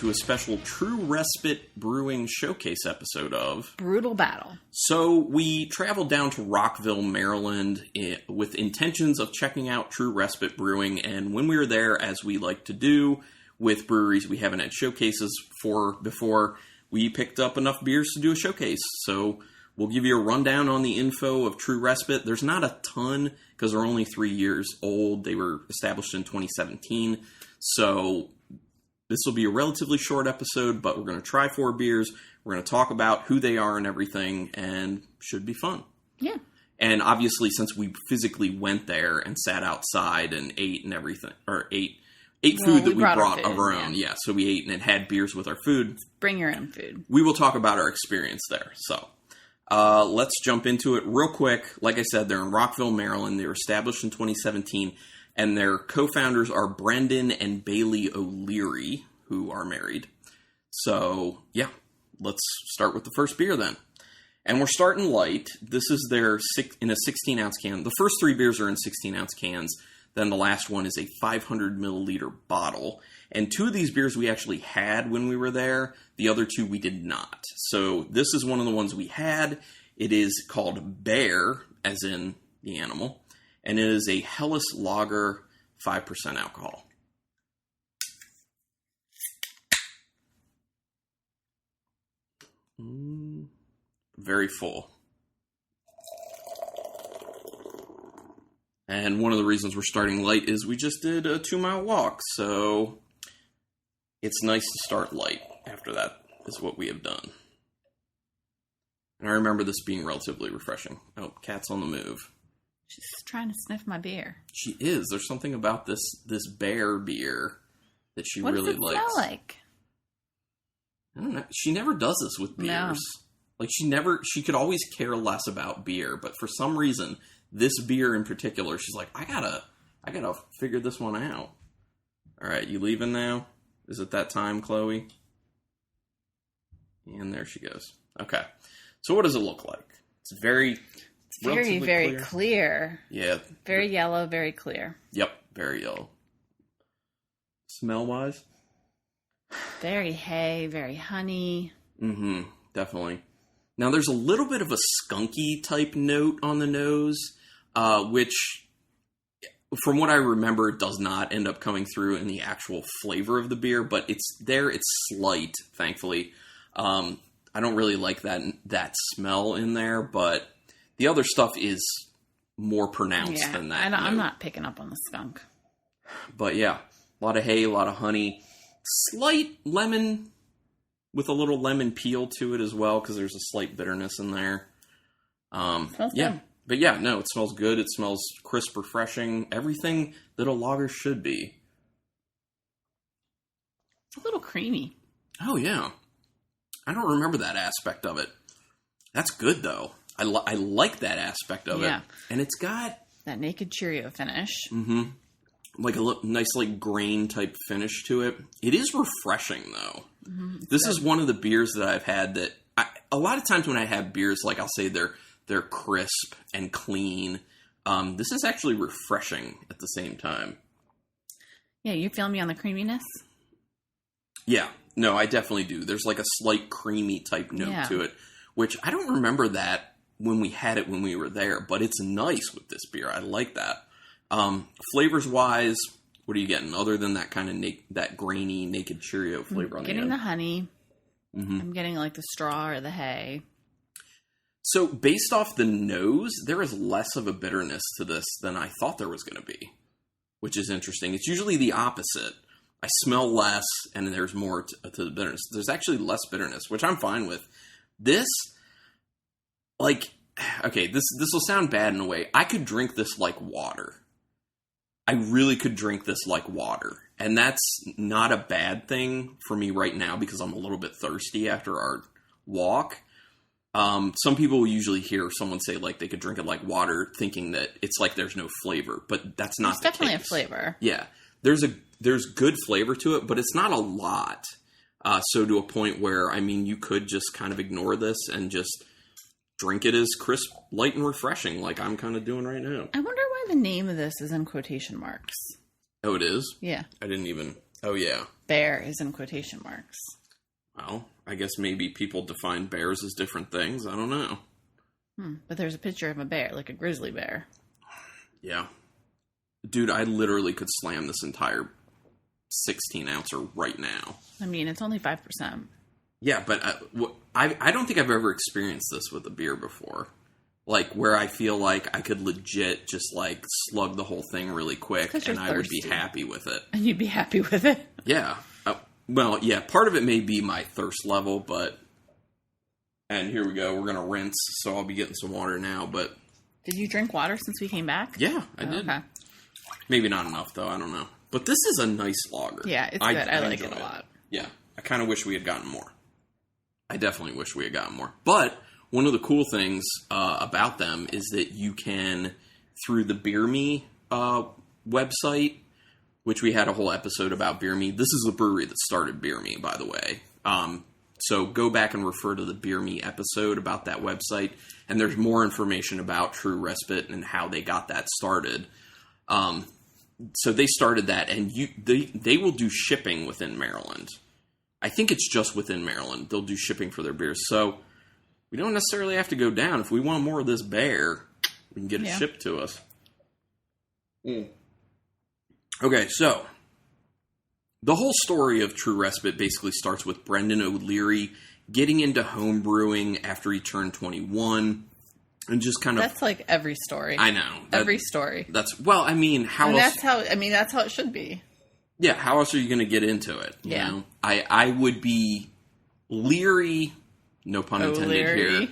to a special True Respite Brewing Showcase episode of Brutal Battle. So we traveled down to Rockville, Maryland with intentions of checking out True Respite Brewing, and when we were there, as we like to do with breweries we haven't had showcases for before, we picked up enough beers to do a showcase. So we'll give you a rundown on the info of True Respite. There's not a ton because they're only 3 years old. They were established in 2017. So this will be a relatively short episode, but we're going to try 4 beers. We're going to talk about who they are and everything, and should be fun. Yeah. And obviously, since we physically went there and sat outside and ate and everything, or ate food that we brought of our own. Yeah, so we ate and had beers with our food. Bring your own food. We will talk about our experience there. So let's jump into it real quick. Like I said, they're in Rockville, Maryland. They were established in 2017. And their co-founders are Brendan and Bailey O'Leary, who are married. So, yeah, let's start with the first beer then. And we're starting light. This is their in a 16-ounce can. The first 3 beers are in 16-ounce cans. Then the last one is a 500-milliliter bottle. And 2 of these beers we actually had when we were there. The other 2 we did not. So this is one of the ones we had. It is called Bear, as in the animal. And it is a Helles Lager, 5% alcohol. Very full. And one of the reasons we're starting light is we just did a 2-mile walk, so it's nice to start light after that, is what we have done. And I remember this being relatively refreshing. Oh, cat's on the move. She's trying to sniff my beer. She is. There's something about this Bear beer that she really likes. What does it smell like? I don't know. She never does this with beers. No. Like she could always care less about beer, but for some reason, this beer in particular, she's like, I gotta figure this one out. All right, you leaving now? Is it that time, Chloe? And there she goes. Okay. So what does it look like? It's very clear. Yeah. Very yellow, very clear. Yep, very yellow. Smell-wise? Very hay, very honey. Mm-hmm, definitely. Now, there's a little bit of a skunky type note on the nose, which, from what I remember, does not end up coming through in the actual flavor of the beer, but it's there. It's slight, thankfully. I don't really like that smell in there, but the other stuff is more pronounced than that. I'm not picking up on the skunk. But yeah, a lot of hay, a lot of honey, slight lemon with a little lemon peel to it as well, because there's a slight bitterness in there. Smells yeah, good. But yeah, no, it smells good. It smells crisp, refreshing, everything that a lager should be. It's a little creamy. Oh yeah, I don't remember that aspect of it. That's good though. I like that aspect of it. And it's got that naked Cheerio finish. Mm-hmm. Like a nice like grain type finish to it. It is refreshing though. Mm-hmm. This is one of the beers that I've had that a lot of times when I have beers, like I'll say they're crisp and clean. This is actually refreshing at the same time. Yeah, you feel me on the creaminess? Yeah, no, I definitely do. There's like a slight creamy type note to it, which I don't remember that when we had it when we were there, but it's nice with this beer. I like that. Flavors wise, what are you getting other than that kind of that grainy naked Cheerio flavor? I'm getting the honey. Mm-hmm. I'm getting like the straw or the hay. So based off the nose, there is less of a bitterness to this than I thought there was going to be, which is interesting. It's usually the opposite. I smell less and there's more to the bitterness. There's actually less bitterness, which I'm fine with. This, like, okay, this will sound bad in a way. I could drink this like water. I really could drink this like water. And that's not a bad thing for me right now because I'm a little bit thirsty after our walk. Some people will usually hear someone say like they could drink it like water thinking that it's like there's no flavor, but that's not the case. There's definitely a flavor. Yeah. There's good flavor to it, but it's not a lot. So to a point where, I mean, you could just kind of ignore this and just drink it as crisp, light, and refreshing like I'm kind of doing right now. I wonder why the name of this is in quotation marks. Oh, it is? Yeah. I didn't even Oh, yeah. Bear is in quotation marks. Well, I guess maybe people define bears as different things. I don't know. But there's a picture of a bear, like a grizzly bear. Yeah. Dude, I literally could slam this entire 16-ouncer right now. I mean, it's only 5%. Yeah, but I don't think I've ever experienced this with a beer before. Like, where I feel like I could legit just, like, slug the whole thing really quick, and I would be happy with it. And you'd be happy with it? Yeah. Well, yeah, part of it may be my thirst level, but... And here we go, we're going to rinse, so I'll be getting some water now, but... Did you drink water since we came back? Yeah, I did. Okay. Maybe not enough, though, I don't know. But this is a nice lager. Yeah, it's good. I like it a lot. Yeah, I kind of wish we had gotten more. I definitely wish we had gotten more. But one of the cool things about them is that you can, through the Beer Me website, which we had a whole episode about Beer Me. This is the brewery that started Beer Me, by the way. So go back and refer to the Beer Me episode about that website, and there's more information about True Respite and how they got that started. So they started that, and they will do shipping within Maryland. I think it's just within Maryland. They'll do shipping for their beers. So we don't necessarily have to go down. If we want more of this bear, we can get it shipped to us. Okay, so the whole story of True Respite basically starts with Brendan O'Leary getting into home brewing after he turned 21. And just kind of... That's like every story. I know. Every story. That's... Well, I mean, how else... That's how it should be. Yeah, how else are you going to get into it? You know? I would be leery, no pun intended here.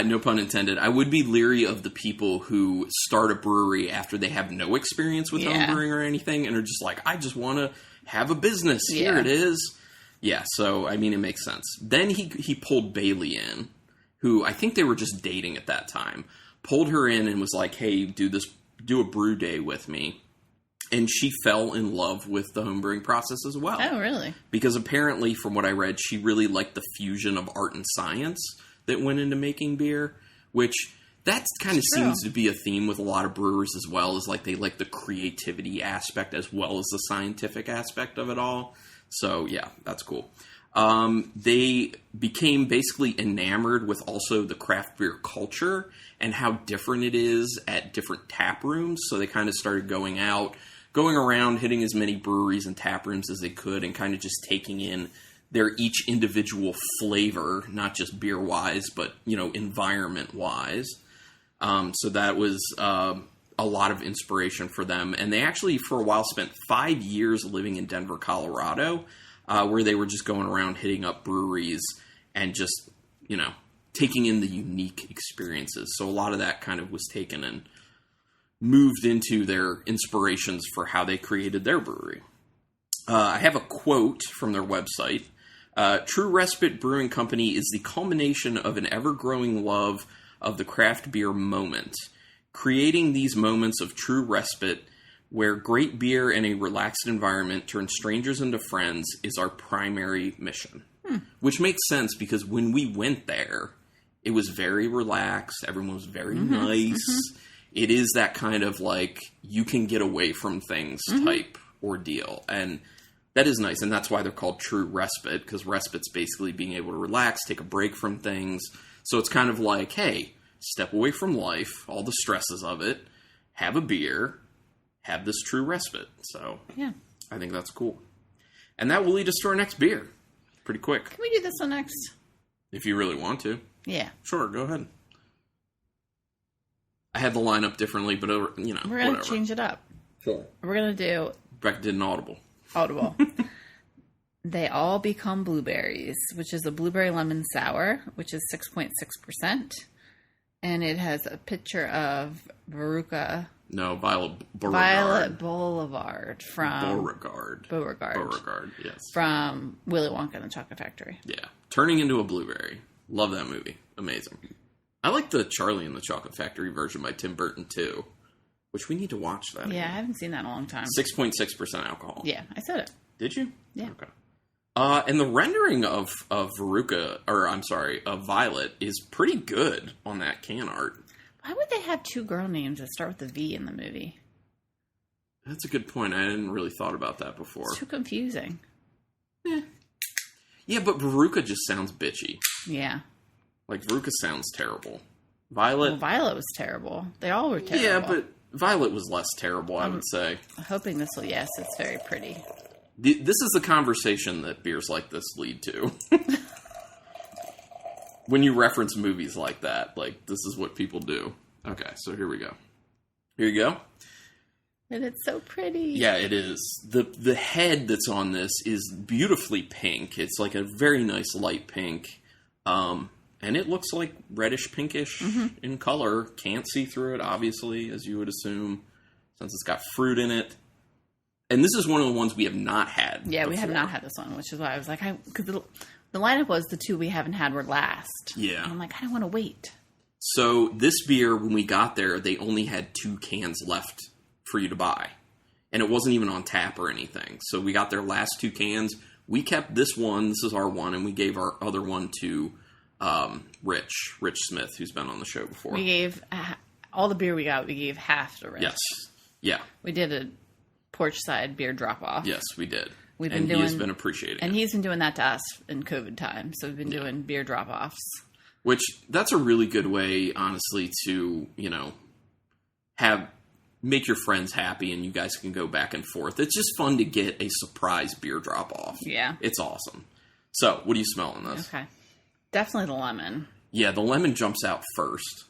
No pun intended. I would be leery of the people who start a brewery after they have no experience with home brewing or anything and are just like, I just want to have a business. Here it is. Yeah, so, I mean, it makes sense. Then he pulled Bailey in, who I think they were just dating at that time, pulled her in and was like, hey, do a brew day with me. And she fell in love with the homebrewing process as well. Oh, really? Because apparently, from what I read, she really liked the fusion of art and science that went into making beer, which that kind of seems to be a theme with a lot of brewers as well, is like they like the creativity aspect as well as the scientific aspect of it all. So, yeah, that's cool. They became basically enamored with also the craft beer culture and how different it is at different tap rooms. So they kind of started going around, hitting as many breweries and tap rooms as they could and kind of just taking in their each individual flavor, not just beer-wise, but, environment-wise. So that was a lot of inspiration for them. And they actually, for a while, spent 5 years living in Denver, Colorado, where they were just going around hitting up breweries and just, taking in the unique experiences. So a lot of that kind of was taken and moved into their inspirations for how they created their brewery. I have a quote from their website. True Respite Brewing Company is the culmination of an ever-growing love of the craft beer moment. Creating these moments of true respite where great beer and a relaxed environment turn strangers into friends is our primary mission. Which makes sense because when we went there, it was very relaxed. Everyone was very nice. It is that kind of like, you can get away from things type ordeal. And that is nice. And that's why they're called True Respite, because respite's basically being able to relax, take a break from things. So it's kind of like, hey, step away from life, all the stresses of it, have a beer, have this true respite. So yeah, I think that's cool. And that will lead us to our next beer. Pretty quick. Can we do this one next? If you really want to. Yeah. Sure, go ahead. I had the line up differently, but, we're going to change it up. Sure. We're going to do... Beck did an audible. They All Become Blueberries, which is a blueberry lemon sour, which is 6.6%. And it has a picture of Veruca... No, Violet Boulevard from... Beauregard, yes. From Willy Wonka and the Chocolate Factory. Yeah. Turning into a Blueberry. Love that movie. Amazing. I like the Charlie and the Chocolate Factory version by Tim Burton, too. Which we need to watch that. Yeah, I haven't seen that in a long time. 6.6% alcohol. Yeah, I said it. Did you? Yeah. Okay. And the rendering of Veruca, of Violet, is pretty good on that can art. Why would they have two girl names that start with a V in the movie? That's a good point. I hadn't really thought about that before. It's too confusing. Yeah, but Veruca just sounds bitchy. Yeah. Like, Veruca sounds terrible. Violet... Well, Violet was terrible. They all were terrible. Yeah, but Violet was less terrible, I would say. I'm hoping this will... Yes, it's very pretty. This is the conversation that beers like this lead to. When you reference movies like that, like, this is what people do. Okay, so here we go. Here you go. And it's so pretty. Yeah, it is. The head that's on this is beautifully pink. It's like a very nice light pink. And it looks like reddish pinkish in color. Can't see through it, obviously, as you would assume, since it's got fruit in it. And this is one of the ones we have not had. Yeah, before. we have not had this one, which is why I was like, because the lineup was the two we haven't had were last. Yeah. And I'm like, I don't want to wait. So this beer, when we got there, they only had 2 cans left for you to buy. And it wasn't even on tap or anything. So we got their last 2 cans. We kept this one. This is our one. And we gave our other one to Rich Smith, who's been on the show before. We gave all the beer we got, we gave half to Rich. Yes. Yeah. We did a porch side beer drop off. Yes, we did. He has been appreciating it. And he's been doing that to us in COVID time. So we've been doing beer drop offs. Which, that's a really good way, honestly, to, make your friends happy and you guys can go back and forth. It's just fun to get a surprise beer drop off. Yeah. It's awesome. So, what do you smell in this? Okay. Definitely the lemon. Yeah, the lemon jumps out first.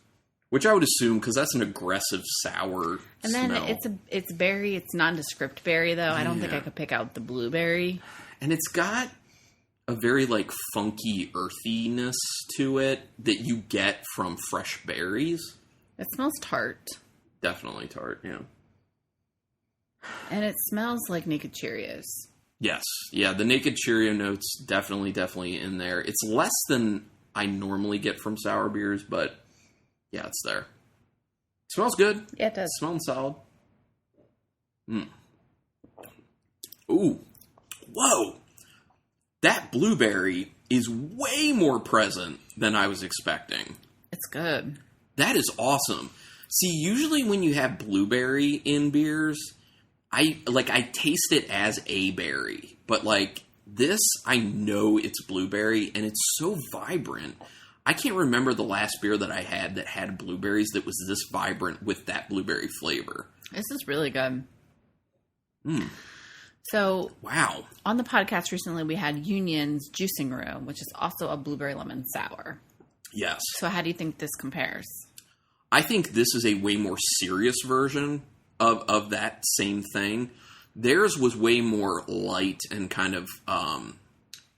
Which I would assume, because that's an aggressive, sour and then smell. it's berry. It's nondescript berry, though. I don't think I could pick out the blueberry. And it's got a very, funky earthiness to it that you get from fresh berries. It smells tart. Definitely tart, yeah. And it smells like Naked Cheerios. Yes. Yeah, the Naked Cheerio notes definitely in there. It's less than I normally get from sour beers, but yeah, it's there. It smells good. Yeah, it does. It's smelling solid. Ooh. Whoa. That blueberry is way more present than I was expecting. It's good. That is awesome. See, usually when you have blueberry in beers, I taste it as a berry. But this, I know it's blueberry and it's so vibrant. I can't remember the last beer that I had that had blueberries that was this vibrant with that blueberry flavor. This is really good. So, wow. On the podcast recently, we had Union's Juicing Room, which is also a blueberry lemon sour. Yes. So how do you think this compares? I think this is a way more serious version of that same thing. Theirs was way more light and kind of,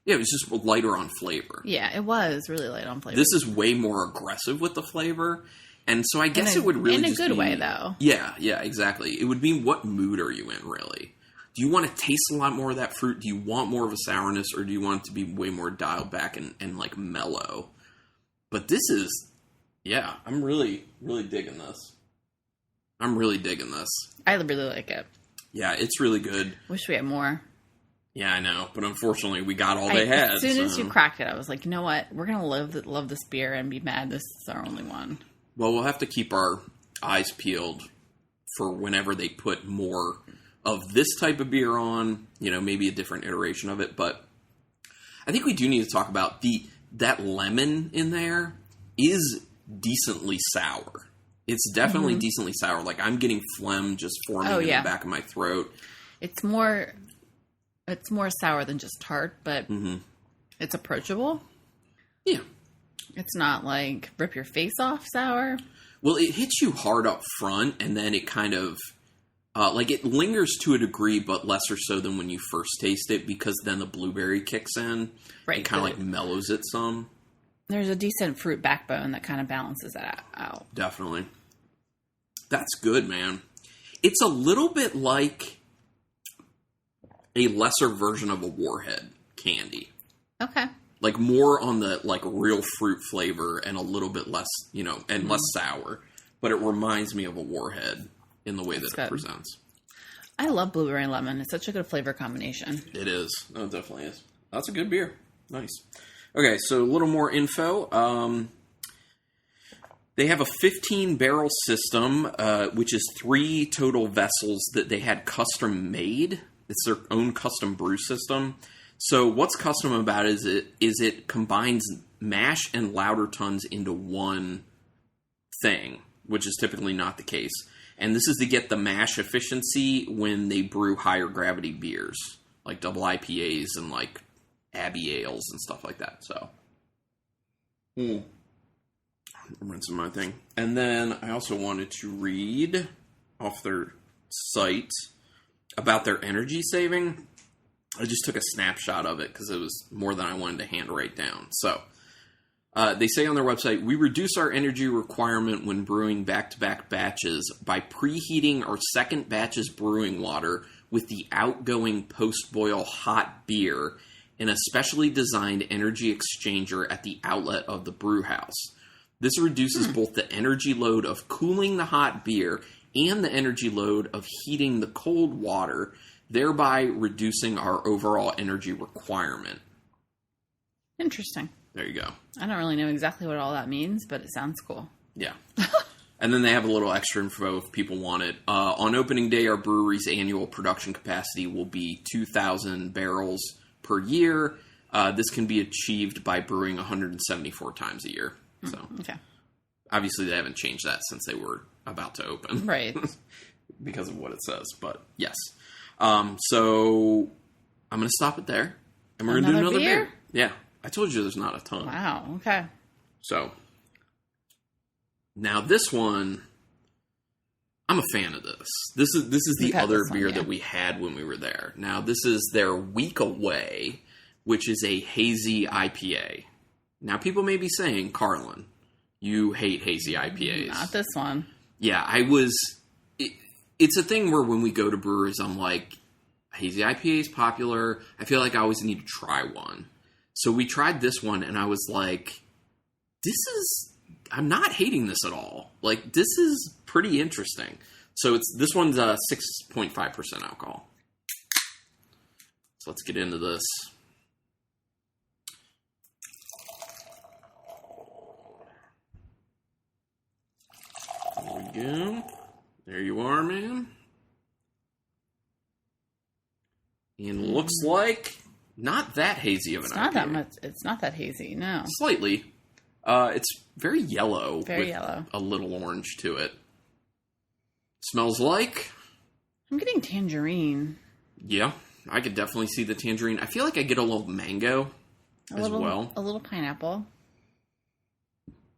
it was just lighter on flavor. Yeah, it was really light on flavor. This is way more aggressive with the flavor. And so I guess it would really in a good way, though. Yeah, exactly. It would be, what mood are you in, really? Do you want to taste a lot more of that fruit? Do you want more of a sourness? Or do you want it to be way more dialed back and mellow? But this is, yeah, I'm really, really digging this. I really like it. Yeah, it's really good. Wish we had more. Yeah, I know. But unfortunately, we got all they had. As soon as you cracked it, I was like, you know what? We're going to love this beer and be mad this is our only one. Well, we'll have to keep our eyes peeled for whenever they put more of this type of beer on, maybe a different iteration of it. But I think we do need to talk about that lemon in there is decently sour. It's definitely decently sour. I'm getting phlegm just forming in the back of my throat. It's more sour than just tart, but it's approachable. Yeah. It's not rip your face off sour. Well, it hits you hard up front, and then it kind of, it lingers to a degree, but lesser so than when you first taste it, because then the blueberry kicks in and kind of mellows it some. There's a decent fruit backbone that kind of balances that out. Definitely. That's good, man. It's a little bit like a lesser version of a Warhead candy. Okay. More on the, real fruit flavor and a little bit less, and less sour. But it reminds me of a Warhead in the way that it presents. I love blueberry and lemon. It's such a good flavor combination. It is. Oh, it definitely is. That's a good beer. Nice. Okay, so a little more info. They have a 15-barrel system, which is 3 total vessels that they had custom made. It's their own custom brew system. So what's custom about it is it combines mash and lauter tons into one thing, which is typically not the case. And this is to get the mash efficiency when they brew higher gravity beers, like double IPAs and like Abbey ales and stuff like that. So, I'm rinsing my thing. And then I also wanted to read off their site about their energy saving. I just took a snapshot of it because it was more than I wanted to hand write down. So, they say on their website, we reduce our energy requirement when brewing back-to-back batches by preheating our second batch's brewing water with the outgoing post-boil hot beer in a specially designed energy exchanger at the outlet of the brew house. This reduces both the energy load of cooling the hot beer and the energy load of heating the cold water, thereby reducing our overall energy requirement. Interesting. There you go. I don't really know exactly what all that means, but it sounds cool. Yeah. And then they have a little extra info if people want it. On opening day, our brewery's annual production capacity will be 2,000 barrels per year. This can be achieved by brewing 174 times a year. So, okay. Obviously, they haven't changed that since they were about to open. Right. Because of what it says. But, yes. So, I'm going to stop it there. And we're going to do another beer. Yeah. I told you there's not a ton. Wow. Okay. So, now this one, I'm a fan of this. This is the other beer that we had when we were there. Now, this is their Week Away, which is a hazy IPA. Now, people may be saying, Carlin, you hate hazy IPAs. Not this one. Yeah, it's a thing where when we go to breweries, I'm like, hazy IPA is popular. I feel like I always need to try one. So we tried this one, and I was like, I'm not hating this at all. Like, this is pretty interesting. So this one's 6.5% alcohol. So let's get into this. There we go. There you are, man. And looks like not that hazy of an IPA. It's not that much. It's not that hazy, no. Slightly. It's very yellow. Very yellow. A little orange to it. Smells like... I'm getting tangerine. Yeah, I could definitely see the tangerine. I feel like I get a little mango as well. A little pineapple.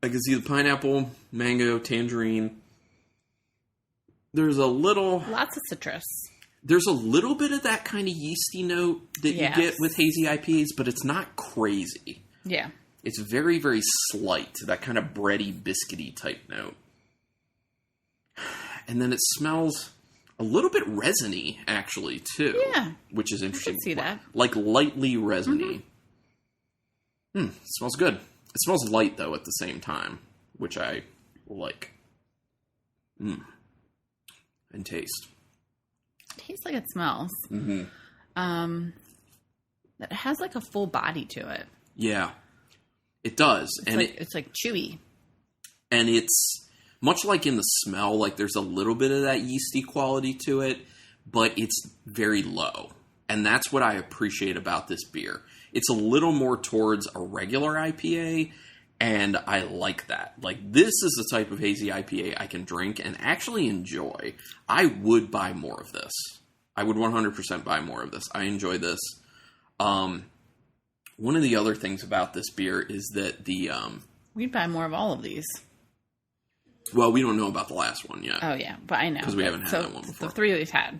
I can see the pineapple, mango, tangerine. There's a little... Lots of citrus. There's a little bit of that kind of yeasty note that you get with hazy IPAs, but it's not crazy. Yeah. It's very, very slight, that kind of bready, biscuity type note. And then it smells a little bit resiny, actually, too. Yeah. Which is interesting. I can see that. Like lightly resiny. It smells good. It smells light, though, at the same time, which I like. And taste. It tastes like it smells. Mm-hmm. It has like a full body to it. Yeah. It does. It's like chewy. And it's much like in the smell, like there's a little bit of that yeasty quality to it, but it's very low. And that's what I appreciate about this beer. It's a little more towards a regular IPA, and I like that. Like, this is the type of hazy IPA I can drink and actually enjoy. I would buy more of this. I would 100% buy more of this. I enjoy this. One of the other things about this beer is that we'd buy more of all of these. Well, we don't know about the last one yet. Oh, yeah, but I know. Because we haven't had that one before. The 3 we've had.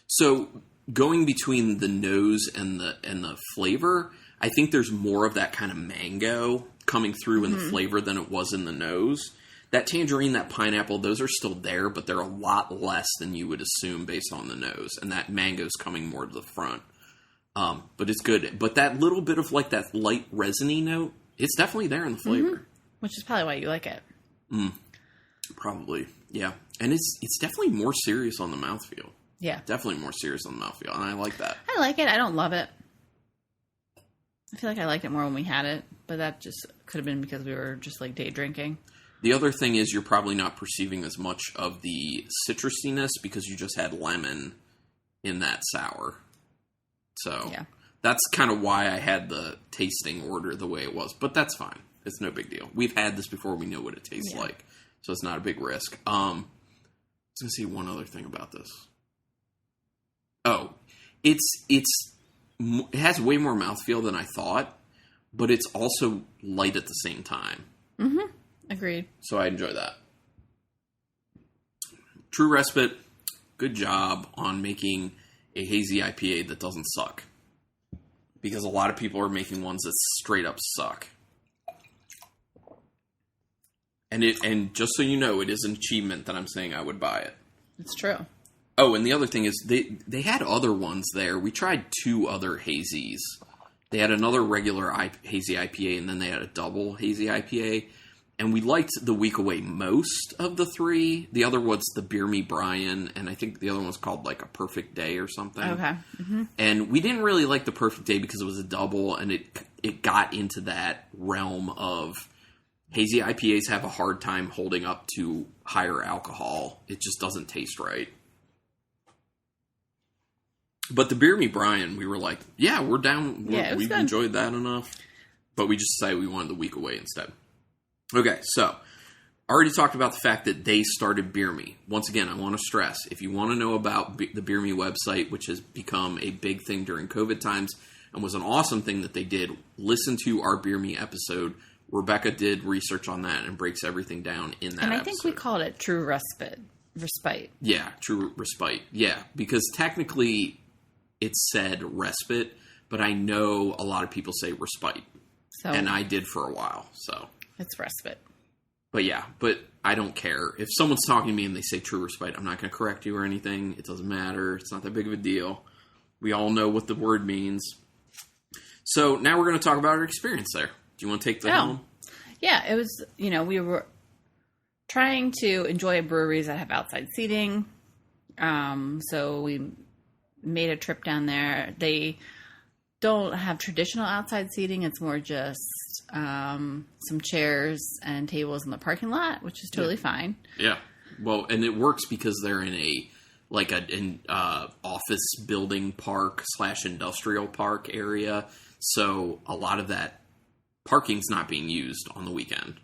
So, going between the nose and the flavor, I think there's more of that kind of mango coming through in the flavor than it was in the nose. That tangerine, that pineapple, those are still there, but they're a lot less than you would assume based on the nose. And that mango's coming more to the front. But it's good. But that little bit of like that light resiny note, it's definitely there in the flavor. Which is probably why you like it. Probably, yeah. And it's definitely more serious on the mouthfeel. Yeah. Definitely more serious on the mouthfeel, and I like that. I like it. I don't love it. I feel like I liked it more when we had it, but that just could have been because we were just like day drinking. The other thing is you're probably not perceiving as much of the citrusiness because you just had lemon in that sour. So that's kind of why I had the tasting order the way it was. But that's fine. It's no big deal. We've had this before. We know what it tastes like. So it's not a big risk. I was going to say one other thing about this. Oh, it has way more mouthfeel than I thought, but it's also light at the same time. Mm-hmm. Agreed. So I enjoy that. True Respite, good job on making a hazy IPA that doesn't suck. Because a lot of people are making ones that straight up suck. And just so you know, it is an achievement that I'm saying I would buy it. It's true. Oh, and the other thing is, they had other ones there. We tried 2 other hazies. They had another regular hazy IPA, and then they had a double hazy IPA. And we liked the Week Away most of the 3. The other was the Beer Me Brian, and I think the other one was called like a Perfect Day or something. Okay. Mm-hmm. And we didn't really like the Perfect Day because it was a double, and it got into that realm of hazy IPAs have a hard time holding up to higher alcohol. It just doesn't taste right. But the Beer Me Brian, we were like, yeah, we're down. We've enjoyed that enough. But we just decided we wanted the Week Away instead. Okay, so I already talked about the fact that they started Beer Me. Once again, I want to stress, if you want to know about the Beer Me website, which has become a big thing during COVID times and was an awesome thing that they did, listen to our Beer Me episode. Rebecca did research on that and breaks everything down in that episode. And I think we called it True Respite. Yeah, True Respite. Yeah, because technically it said Respite, but I know a lot of people say Respite. And I did for a while, so... It's Respite. But yeah, I don't care. If someone's talking to me and they say True Respite, I'm not going to correct you or anything. It doesn't matter. It's not that big of a deal. We all know what the word means. So now we're going to talk about our experience there. Do you want to take the helm? Yeah, it was, we were trying to enjoy breweries that have outside seating. So we made a trip down there. They don't have traditional outside seating. It's more just some chairs and tables in the parking lot, which is totally fine. Yeah. Well, and it works because they're in an office building park / industrial park area. So a lot of that parking's not being used on the weekend.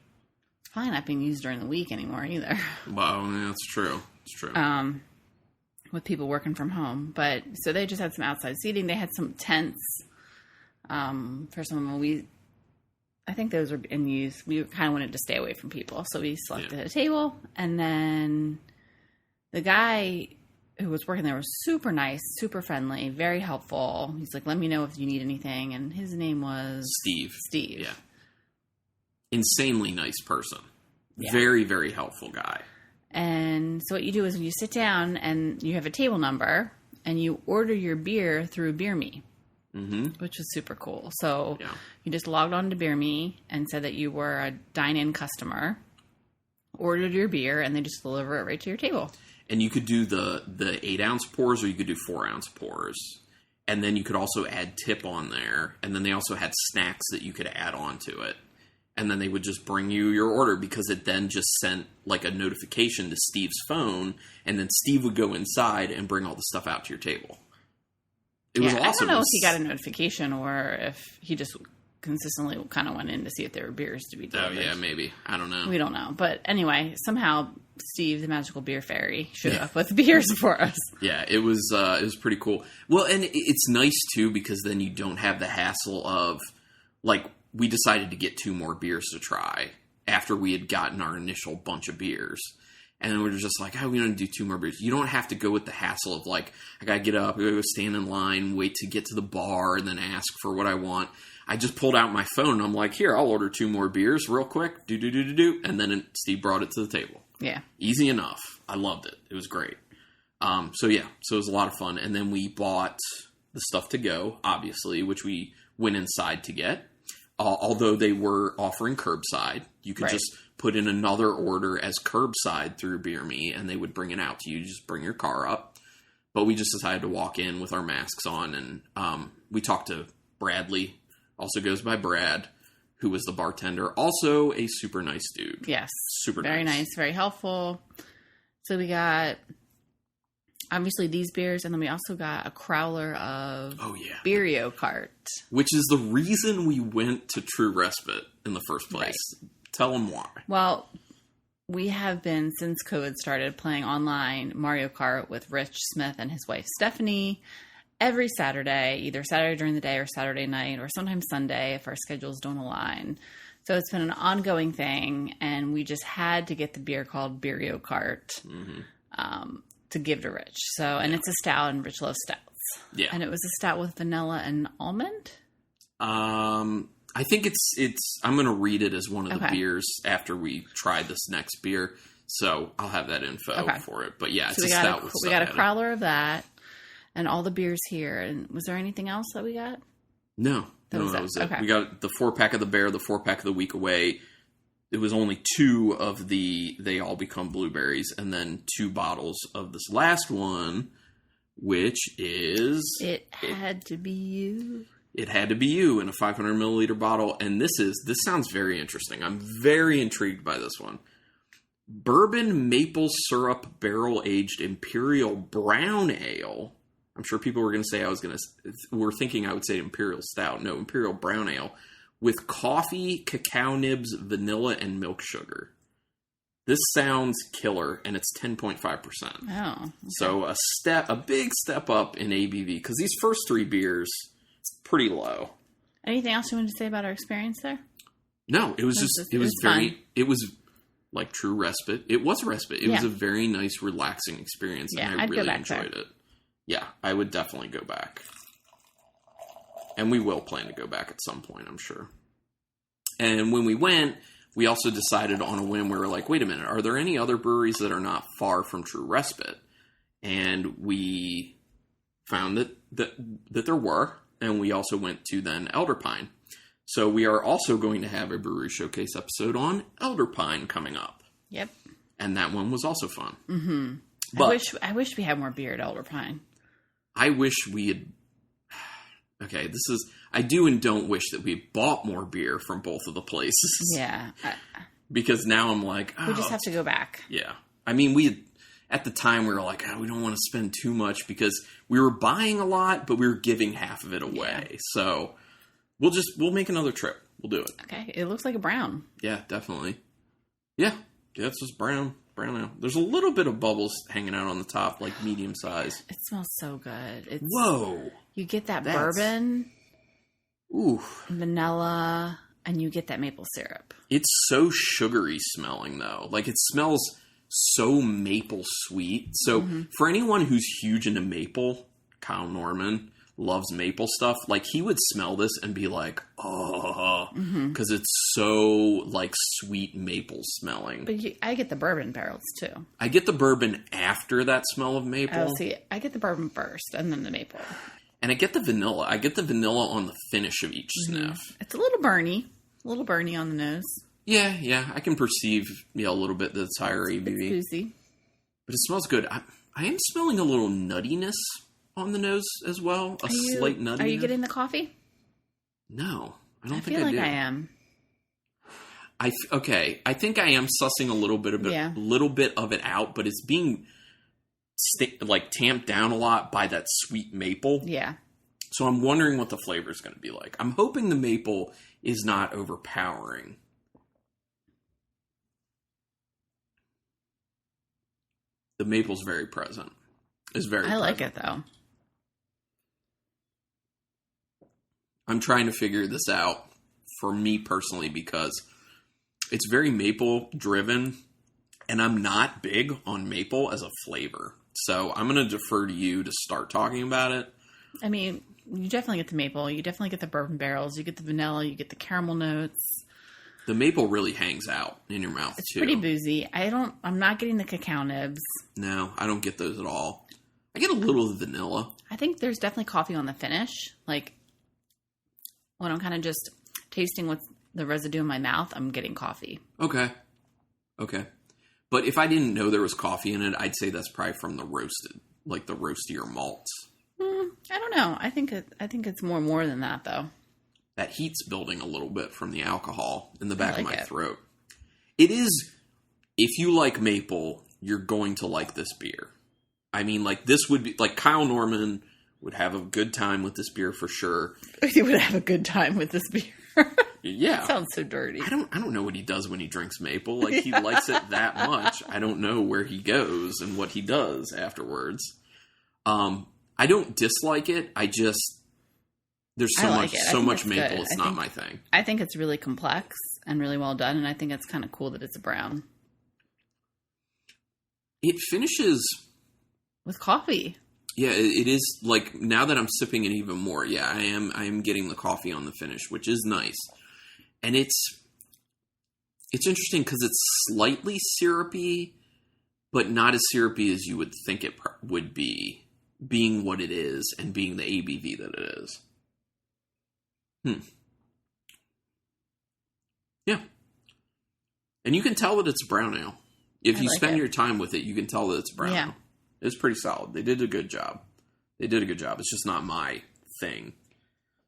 It's probably not being used during the week anymore either. Well, that's true. It's true. With people working from home. But so they just had some outside seating. They had some tents for some of them. I think those were in use. We kind of wanted to stay away from people. So we selected a table. And then the guy who was working there was super nice, super friendly, very helpful. He's like, let me know if you need anything. And his name was... Steve. Yeah. Insanely nice person. Yeah. Very, very helpful guy. And so what you do is you sit down and you have a table number and you order your beer through Beer Me, which was super cool. So you just logged on to Beer Me and said that you were a dine-in customer, ordered your beer, and they just deliver it right to your table. And you could do the 8-ounce pours or you could do 4-ounce pours. And then you could also add tip on there. And then they also had snacks that you could add on to it. And then they would just bring you your order because it then just sent like a notification to Steve's phone. And then Steve would go inside and bring all the stuff out to your table. It was awesome. I don't know if he got a notification or if he just consistently kind of went in to see if there were beers to be delivered. Oh, yeah, maybe. I don't know. We don't know. But anyway, somehow Steve, the magical beer fairy, showed up with beers for us. Yeah, it was pretty cool. Well, and it's nice, too, because then you don't have the hassle of, like, we decided to get 2 more beers to try after we had gotten our initial bunch of beers. And then we were just like, we don't do 2 more beers. You don't have to go with the hassle of, like, I got to get up, I got to go stand in line, wait to get to the bar, and then ask for what I want. I just pulled out my phone, and I'm like, here, I'll order 2 more beers real quick. Do. And then Steve brought it to the table. Yeah. Easy enough. I loved it. It was great. So it was a lot of fun. And then we bought the stuff to go, obviously, which we went inside to get. Although they were offering curbside, you could just put in another order as curbside through Beer Me, and they would bring it out to you. You just bring your car up. But we just decided to walk in with our masks on, and we talked to Bradley, also goes by Brad, Mm-hmm. who was the bartender. Also a super nice dude. Yes. Super very nice, very helpful. So we got, obviously, these beers, and then we also got a crowler of Birrio Cart. Which is the reason we went to True Respite in the first place. Right. Tell them why. Well, we have been, since COVID started, playing online Mario Kart with Rich Smith and his wife Stephanie every Saturday, either Saturday during the day or Saturday night, or sometimes Sunday if our schedules don't align. So it's been an ongoing thing, and we just had to get the beer called Birrio Cart to give to Rich. So, and it's a stout, and Rich loves stouts. Yeah. And it was a stout with vanilla and almond? I think it's. I'm going to read it as one of the beers after we try this next beer, so I'll have that info for it. But yeah, it's a stout. We got a crowler of that, and all the beers here. And was there anything else that we got? No, that was it. Okay. We got the 4-pack of the Bear, the 4-pack of the Week Away. It was only 2 of the They All Become Blueberries, and then 2 bottles of this last one, which is It Had to Be You. It Had to Be You in a 500 milliliter bottle. And this sounds very interesting. I'm very intrigued by this one. Bourbon maple syrup barrel aged imperial brown ale. I'm sure people were going to say we're thinking I would say imperial stout. No, imperial brown ale with coffee, cacao nibs, vanilla, and milk sugar. This sounds killer, and it's 10.5%. Oh. Okay. So a big step up in ABV, because these first 3 beers, it's pretty low. Anything else you wanted to say about our experience there? No, it was like True Respite. It was respite. It was a very nice, relaxing experience, and I really enjoyed it. Yeah, I would definitely go back. And we will plan to go back at some point, I'm sure. And when we went, we also decided on a whim, we were like, wait a minute, are there any other breweries that are not far from True Respite? And we found that there were. And we also went to then Elder Pine. So we are also going to have a brewery showcase episode on Elder Pine coming up. Yep. And that one was also fun. Mm-hmm. But I wish we had more beer at Elder Pine. I wish we had... Okay, I do and don't wish that we had bought more beer from both of the places. Yeah. Because now I'm like... we just have to go back. Yeah. I mean, at the time, we were like, we don't want to spend too much because we were buying a lot, but we were giving half of it away. Yeah. So we'll make another trip. We'll do it. Okay. It looks like a brown. Yeah, definitely. Yeah. It's just brown ale. There's a little bit of bubbles hanging out on the top, like medium size. It smells so good. Whoa. You get that bourbon. Ooh. Vanilla, and you get that maple syrup. It's so sugary smelling, though. Like, it smells so maple sweet. So for anyone who's huge into maple, Kyle Norman loves maple stuff. Like, he would smell this and be like, oh, because it's so like sweet maple smelling. But I get the bourbon barrels too. I get the bourbon after that smell of maple. Oh, see, I get the bourbon first and then the maple. And I get the vanilla. I get the vanilla on the finish of each sniff. It's a little burny on the nose. Yeah, I can perceive a little bit that it's higher ABV. It's boozy. But it smells good. I am smelling a little nuttiness on the nose as well. Slight nuttiness. Are you getting the coffee? No, I don't think I do. I feel like I am. I think I am sussing a little bit of it out, but it's being tamped down a lot by that sweet maple. Yeah. So I'm wondering what the flavor is going to be like. I'm hoping the maple is not overpowering. The maple's very present. I like it, though. I'm trying to figure this out for me personally because it's very maple driven, and I'm not big on maple as a flavor. So I'm going to defer to you to start talking about it. I mean, you definitely get the maple. You definitely get the bourbon barrels. You get the vanilla. You get the caramel notes. The maple really hangs out in your mouth, it's too. It's pretty boozy. I'm not getting the cacao nibs. No, I don't get those at all. I get a little of the vanilla. I think there's definitely coffee on the finish. Like, when I'm kind of just tasting what's the residue in my mouth, I'm getting coffee. Okay. But if I didn't know there was coffee in it, I'd say that's probably from the roasted, like the roastier malts. I don't know. I think it's more than that, though. that heat's building a little bit from the alcohol in the back of my throat. It is, if you like maple, you're going to like this beer. I mean, like, this would be, like, Kyle Norman would have a good time with this beer for sure. He would have a good time with this beer. Yeah. Sounds so dirty. I don't know what he does when he drinks maple. Like, he likes it that much. I don't know where he goes and what he does afterwards. I don't dislike it. I just, there's so much maple. It's not my thing. I think it's really complex and really well done, and I think it's kind of cool that it's a brown. It finishes with coffee. Yeah, it is, like, now that I'm sipping it even more, yeah, I am getting the coffee on the finish, which is nice. And it's interesting because it's slightly syrupy, but not as syrupy as you would think it would be, being what it is and being the ABV that it is. Yeah. And you can tell that it's brown ale. If you spend your time with it, you can tell that it's brown ale. It's pretty solid. They did a good job. It's just not my thing.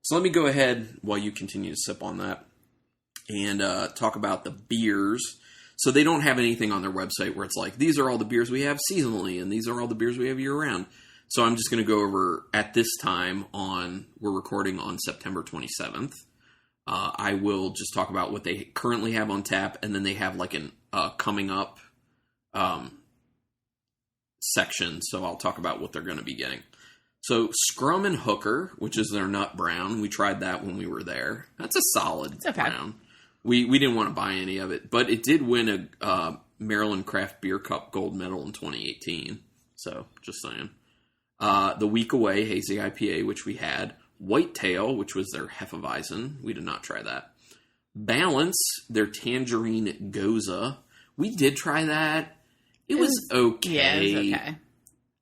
So let me go ahead while you continue to sip on that and talk about the beers. So they don't have anything on their website where it's like, these are all the beers we have seasonally and these are all the beers we have year-round. So I'm just going to go over, at this time, we're recording on September 27th. I will just talk about what they currently have on tap, and then they have like an coming up section, so I'll talk about what they're going to be getting. So Scrum and Hooker, which is their nut brown, we tried that when we were there. That's a solid brown. We didn't want to buy any of it, but it did win a Maryland Craft Beer Cup gold medal in 2018. So just saying. The Week Away Hazy IPA, which we had. Whitetail, which was their Hefeweizen. We did not try that. Balance, their Tangerine Goza. We did try that. It was okay. Yeah, it was okay.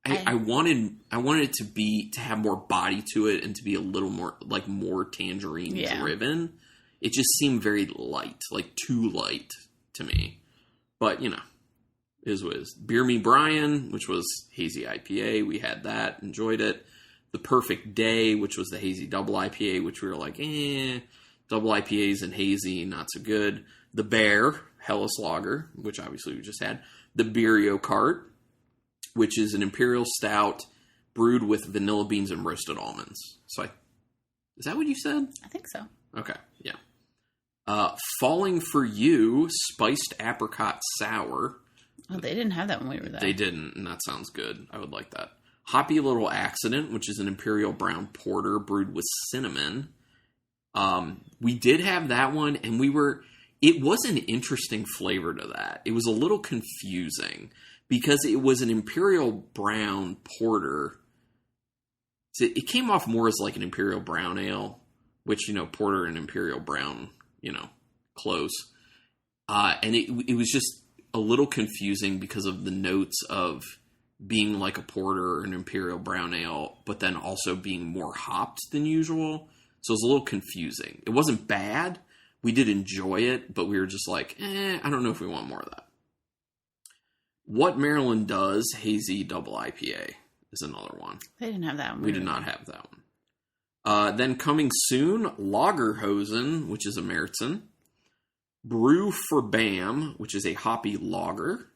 I wanted it to have more body to it and to be a little more, like, more tangerine driven. It just seemed very light, like too light to me. But, you know, is what it is. Beer Me Brian, which was Hazy IPA. We had that, enjoyed it. The Perfect Day, which was the Hazy Double IPA, which we were like, double IPAs and hazy, not so good. The Bear, Hellas Lager, which obviously we just had. The Birrio Cart, which is an imperial stout brewed with vanilla beans and roasted almonds. So is that what you said? I think so. Okay, yeah. Falling for You, spiced apricot sour. Oh, they didn't have that when we were there. They didn't, and that sounds good. I would like that. Hoppy Little Accident, which is an imperial brown porter brewed with cinnamon. We did have that one, and it was an interesting flavor to that. It was a little confusing because it was an imperial brown porter. So it came off more as like an imperial brown ale, which, you know, porter and imperial brown, you know, close. And it was just a little confusing because of the notes of being like a porter or an imperial brown ale, but then also being more hopped than usual. So it was a little confusing. It wasn't bad. We did enjoy it, but we were just like, I don't know if we want more of that. What Maryland Does, Hazy Double IPA is another one. They didn't have that one. We did not have that one. Then coming soon, Lagerhosen, which is a Märzen. Brew for Bam, which is a hoppy lager,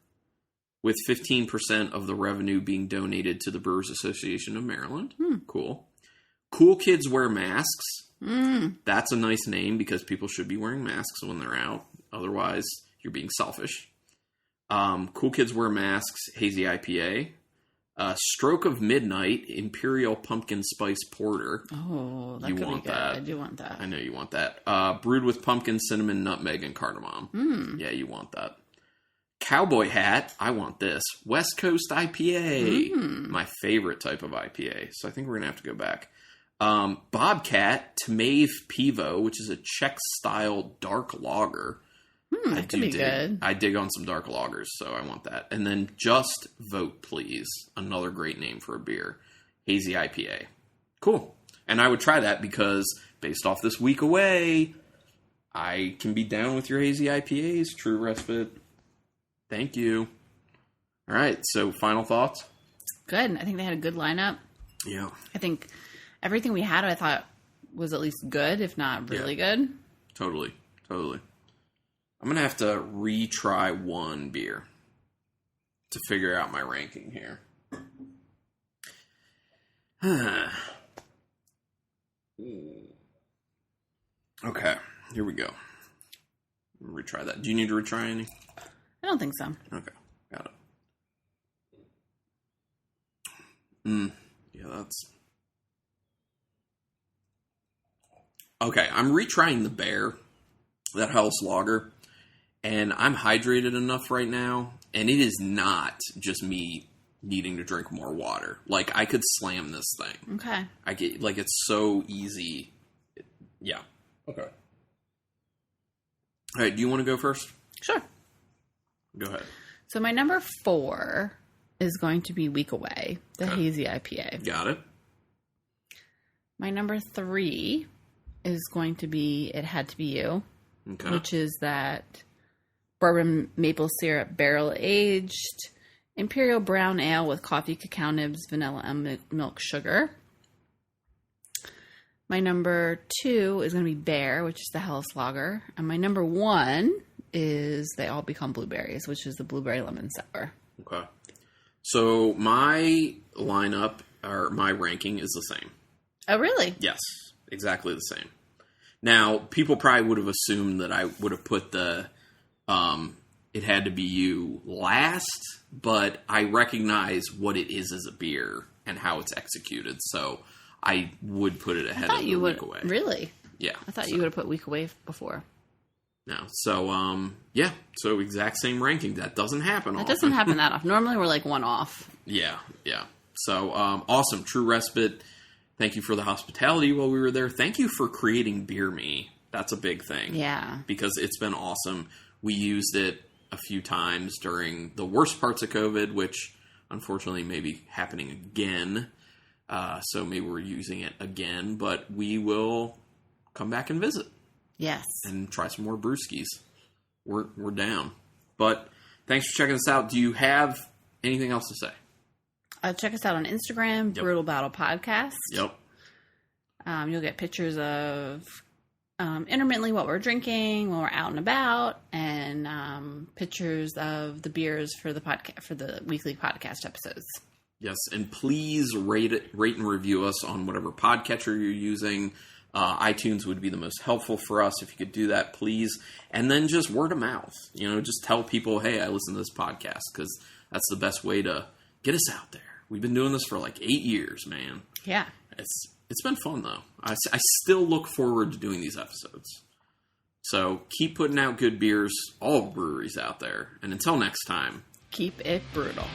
with 15% of the revenue being donated to the Brewers Association of Maryland. Cool. Cool Kids Wear Masks. That's a nice name because people should be wearing masks when they're out. Otherwise, you're being selfish. Cool Kids Wear Masks, Hazy IPA. Stroke of Midnight, Imperial Pumpkin Spice Porter. Oh, that could be good. I do want that. I know you want that. Brewed with pumpkin, cinnamon, nutmeg, and cardamom. Yeah, you want that. Cowboy Hat, I want this. West Coast IPA. My favorite type of IPA. So I think we're going to have to go back. Bobcat, Tmave Pivo, which is a Czech-style dark lager. That could be good. I dig on some dark lagers, so I want that. And then Just Vote Please, another great name for a beer. Hazy IPA. Cool. And I would try that because, based off this week away, I can be down with your Hazy IPAs, True Respite. Thank you. All right, so final thoughts? Good. I think they had a good lineup. Yeah. I think everything we had, I thought, was at least good, if not really good. Totally. I'm going to have to retry one beer to figure out my ranking here. Okay, here we go. Retry that. Do you need to retry any? I don't think so. Okay, got it. Yeah, that's... Okay, I'm retrying the Bear, that Hell's Lager, and I'm hydrated enough right now, and it is not just me needing to drink more water. Like, I could slam this thing. Okay. I get, like, it's so easy. Yeah. Okay. All right, do you want to go first? Sure. Go ahead. So my number 4 is going to be Week Away, the Hazy IPA. Got it. My number 3 is going to be It Had to Be You, which is that bourbon maple syrup barrel aged imperial brown ale with coffee, cacao nibs, vanilla, and milk sugar. My number 2 is going to be Bear, which is the Helles Lager. And my number 1 is They All Become Blueberries, which is the blueberry lemon sour. Okay. So my lineup, or my ranking, is the same. Oh, really? Yes, exactly the same. Now, people probably would have assumed that I would have put the It Had to Be You last, but I recognize what it is as a beer and how it's executed, so I would put it ahead of the Week Away. Really? Yeah. I thought you would have put Week Away before. No. So, yeah. So, exact same ranking. That doesn't happen often. That doesn't happen that often. Normally, we're like one off. Yeah. So, awesome. True Respite. Thank you for the hospitality while we were there. Thank you for creating Beer Me. That's a big thing. Yeah. Because it's been awesome. We used it a few times during the worst parts of COVID, which unfortunately may be happening again. So maybe we're using it again, but we will come back and visit. Yes. And try some more brewskis. We're down. But thanks for checking us out. Do you have anything else to say? Check us out on Instagram, Brutal Battle Podcast. Yep. You'll get pictures of intermittently what we're drinking when we're out and about, and pictures of the beers for the podcast, for the weekly podcast episodes. Yes, and please rate and review us on whatever podcatcher you're using. iTunes would be the most helpful for us if you could do that, please. And then just word of mouth. Just tell people, hey, I listen to this podcast, because that's the best way to get us out there. We've been doing this for like 8 years, man. Yeah. It's been fun, though. I still look forward to doing these episodes. So keep putting out good beers, all breweries out there. And until next time, keep it brutal.